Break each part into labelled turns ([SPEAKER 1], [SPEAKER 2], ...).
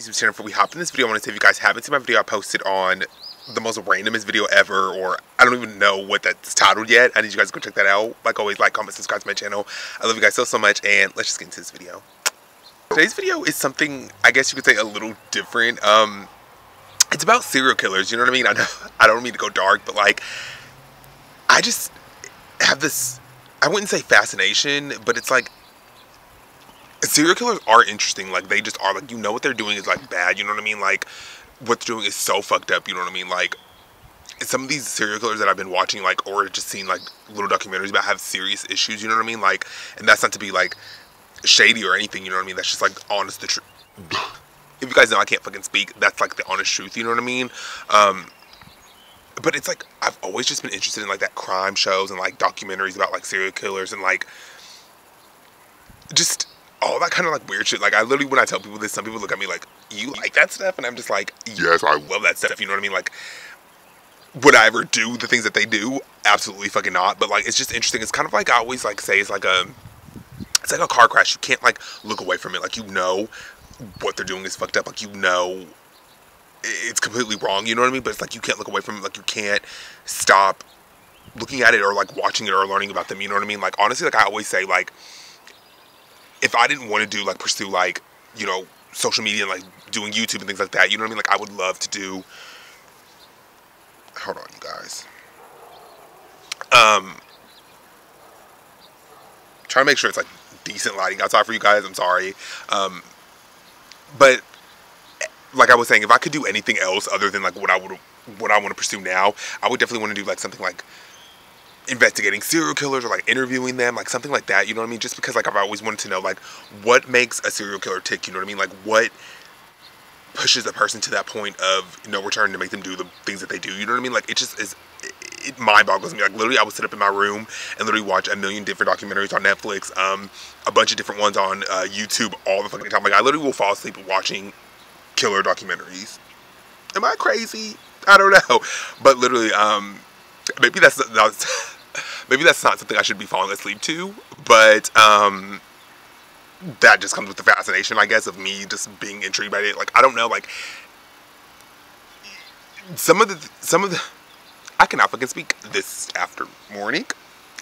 [SPEAKER 1] Before we hop in this video, I want to say if you guys haven't seen my video I posted on the most randomest video ever, or I don't even know what that's titled yet. I need you guys to go check that out. Like always, like, comment, subscribe to my channel. I love you guys so much, and let's just get into this video. Today's video is something, I guess you could say, a little different. It's about serial killers, you know what I mean? I know I don't mean to go dark, but like, I just have this, I wouldn't say fascination, but it's like, serial killers are interesting. Like, they just are. Like, you know what they're doing is like bad, you know what I mean? Like, what they're doing is so fucked up, you know what I mean? Like, some of these serial killers that I've been watching, like, or just seen like little documentaries about, have serious issues, you know what I mean? Like, and that's not to be like shady or anything, you know what I mean? That's just like honest, the truth. If you guys know I can't fucking speak, that's like the honest truth, you know what I mean? But it's like, I've always just been interested in like that crime shows and like documentaries about like serial killers and like just all that kind of like weird shit. Like, I literally, when I tell people this, some people look at me like, you like that stuff? And I'm just like, yes, I love that stuff, you know what I mean? Like, would I ever do the things that they do? Absolutely fucking not. But like, it's just interesting. It's kind of like, I always like say, it's like a car crash. You can't like look away from it. Like, you know what they're doing is fucked up. Like, you know it's completely wrong, you know what I mean? But it's like, you can't look away from it. Like, you can't stop looking at it or like watching it or learning about them, you know what I mean? Like, honestly, like I always say, like, if I didn't want to do, like, pursue, like, you know, social media and, like, doing YouTube and things like that, you know what I mean? Like, I would love to do, hold on, you guys. Trying to make sure it's, like, decent lighting outside for you guys, I'm sorry. But, like I was saying, if I could do anything else other than, like, what I want to pursue now, I would definitely want to do, like, something, like, investigating serial killers or like interviewing them, like something like that, you know what I mean? Just because like I've always wanted to know like what makes a serial killer tick, you know what I mean? Like, what pushes a person to that point of no return to make them do the things that they do, you know what I mean? Like, it just is, it mind boggles me. Like, literally I would sit up in my room and literally watch a million different documentaries on Netflix, a bunch of different ones on YouTube all the fucking time. Like, I literally will fall asleep watching killer documentaries. Am I crazy? I don't know. But literally, maybe that's not something I should be falling asleep to, but that just comes with the fascination, I guess, of me just being intrigued by it. Like, I don't know, like, some of the I cannot fucking speak this after morning.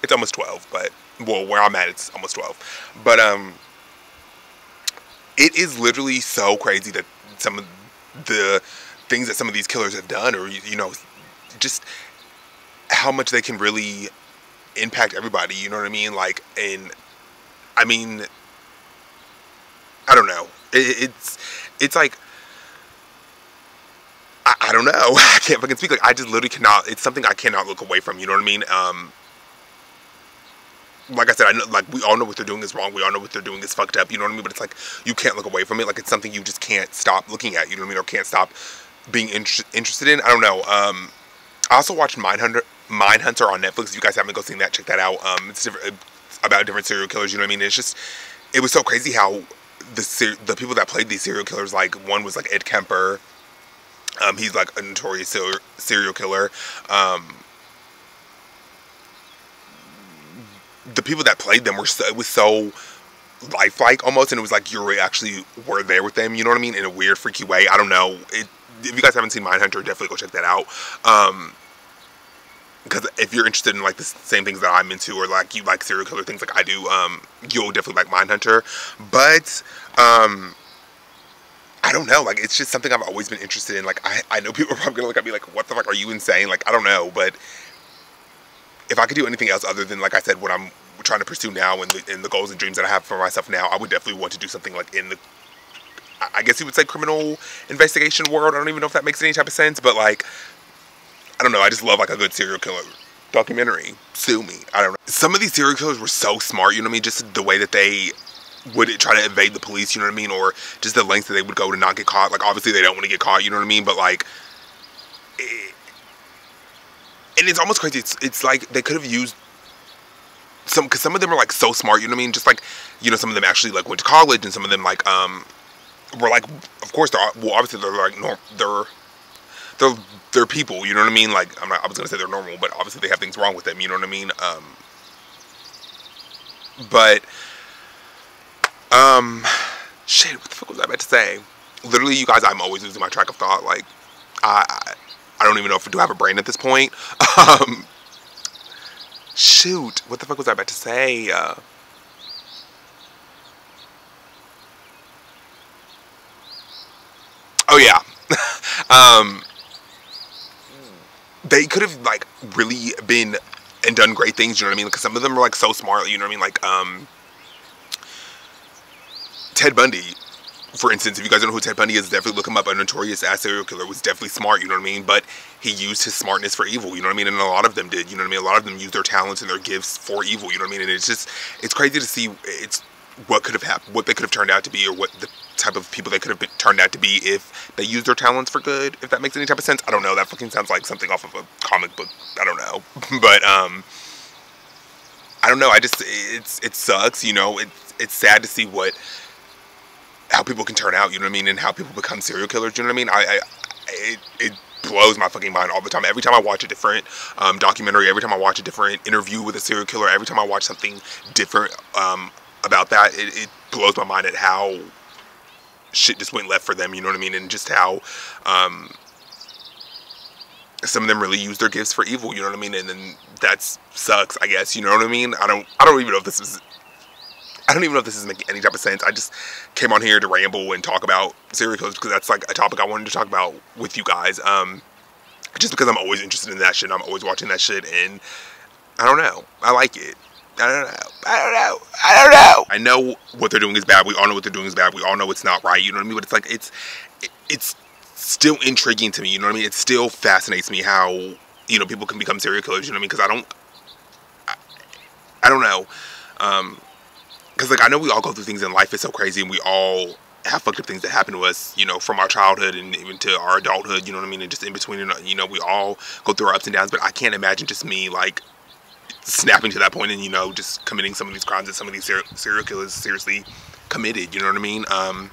[SPEAKER 1] It's almost 12, but well, where I'm at, it's almost 12. But it is literally so crazy that some of the things that some of these killers have done, or you know, just how much they can really impact everybody, you know what I mean? Like, and I mean, I don't know. It's like, I don't know. I can't fucking speak. Like, I just literally cannot. It's something I cannot look away from. You know what I mean? Like I said, I know, like, we all know what they're doing is wrong. We all know what they're doing is fucked up. You know what I mean? But it's like, you can't look away from it. Like, it's something you just can't stop looking at. You know what I mean? Or can't stop being interested in. I don't know. I also watched Mindhunter on Netflix. If you guys haven't seen that, check that out. It's about different serial killers, you know what I mean? It's just, it was so crazy how the people that played these serial killers, like, one was like Ed Kemper. He's like a notorious serial killer. The people that played them it was so lifelike almost, and it was like you actually were there with them, you know what I mean? In a weird, freaky way. I don't know. If you guys haven't seen Mindhunter, definitely go check that out. Because if you're interested in like the same things that I'm into, or like you like serial killer things like I do, you'll definitely like Mindhunter. But I don't know, like, it's just something I've always been interested in. Like, I know people are probably gonna look at me like, what the fuck, are you insane? Like, I don't know, but if I could do anything else other than, like I said, what I'm trying to pursue now and the goals and dreams that I have for myself now, I would definitely want to do something like in the, I guess you would say, criminal investigation world. I don't even know if that makes any type of sense, but like, I don't know, I just love like a good serial killer documentary. Sue me. I don't know. Some of these serial killers were so smart, you know what I mean? Just the way that they would try to evade the police, you know what I mean? Or just the lengths that they would go to not get caught. Like, obviously they don't want to get caught, you know what I mean? But like, and it's almost crazy. It's like they could have used because some of them are like so smart, you know what I mean? Just like, you know, some of them actually like went to college, and some of them like were like, of course obviously they're like they're people, you know what I mean? Like, I was gonna say they're normal, but obviously they have things wrong with them, you know what I mean? But shit, what the fuck was I about to say? literally, you guys, I'm always losing my track of thought. Like, I don't even know if I do have a brain at this point. Shoot, what the fuck was I about to say? Oh yeah. They could have like really been and done great things, you know what I mean? Because some of them are like so smart, you know what I mean? Like Ted Bundy, for instance. If you guys don't know who Ted Bundy is, definitely look him up. A notorious ass serial killer, was definitely smart, you know what I mean? But he used his smartness for evil, you know what I mean? And a lot of them did, you know what I mean? A lot of them used their talents and their gifts for evil, you know what I mean? And it's crazy to see what could have happened, what they could have turned out to be, or what the type of people they could have turned out to be if they used their talents for good, if that makes any type of sense. I don't know, that fucking sounds like something off of a comic book, I don't know. But I don't know, it sucks, you know. It's sad to see how people can turn out, you know what I mean, and how people become serial killers, you know what I mean? It blows my fucking mind all the time. Every time I watch a different documentary, every time I watch a different interview with a serial killer, every time I watch something different about that, it blows my mind at how shit just went left for them, you know what I mean? And just how some of them really use their gifts for evil, you know what I mean? And then that sucks, I guess, you know what I mean? I don't even know if this is making any type of sense. I just came on here to ramble and talk about serial killers because that's like a topic I wanted to talk about with you guys. Just because I'm always interested in that shit. I'm always watching that shit, and I don't know. I like it. I don't know. I know what they're doing is bad. We all know what they're doing is bad. We all know it's not right. You know what I mean? But it's like it's still intriguing to me. You know what I mean? It still fascinates me how, you know, people can become serial killers. You know what I mean? Because I don't know. Because like I know we all go through things in life. It's so crazy, and we all have fucked up things that happen to us, you know, from our childhood and even to our adulthood. You know what I mean? And just in between, you know, we all go through our ups and downs. But I can't imagine just me like snapping to that point and, you know, just committing some of these crimes that some of these serial killers seriously committed, you know what I mean? I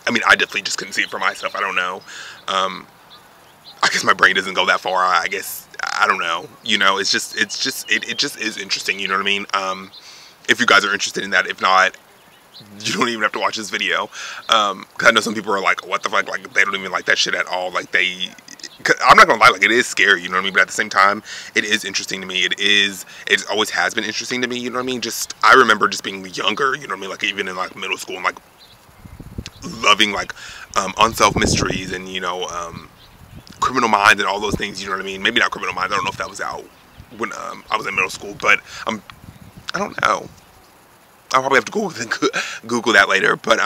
[SPEAKER 1] I definitely just couldn't see it for myself. I don't know. I guess my brain doesn't go that far. I guess, I don't know. You know, it just is interesting, you know what I mean? If you guys are interested in that. If not, you don't even have to watch this video. Cause I know some people are like, what the fuck? Like, they don't even like that shit at all. Like, I'm not gonna lie, like, it is scary, you know what I mean? But at the same time, it is interesting to me. It always has been interesting to me, you know what I mean? I remember just being younger, you know what I mean? Like, even in, like, middle school, and, like, loving, like, unsolved mysteries and, you know, Criminal Minds and all those things, you know what I mean? Maybe not Criminal Minds, I don't know if that was out when I was in middle school, but I don't know. I'll probably have to Google that later, but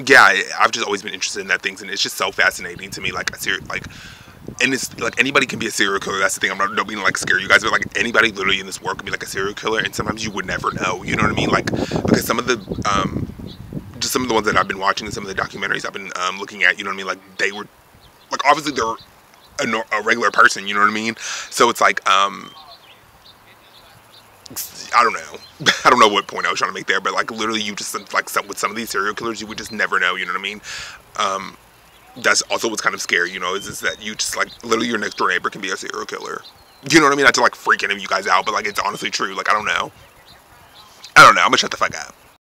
[SPEAKER 1] yeah, I've just always been interested in that things, and it's just so fascinating to me. Like and it's like anybody can be a serial killer. That's the thing. I'm not don't mean to like scare you guys, but like anybody literally in this world can be like a serial killer, and sometimes you would never know. You know what I mean? Like, because some of the just some of the ones that I've been watching and some of the documentaries I've been looking at, you know what I mean? Like, they were like, obviously they're a regular person. You know what I mean? So it's like I don't know. I don't know what point I was trying to make there, but like literally you just like with some of these serial killers, you would just never know, you know what I mean? That's also what's kind of scary, you know, is that you just like literally your next door neighbor can be a serial killer. You know what I mean? Not to like freak any of you guys out, but like it's honestly true. Like, I don't know. I'm gonna shut the fuck up.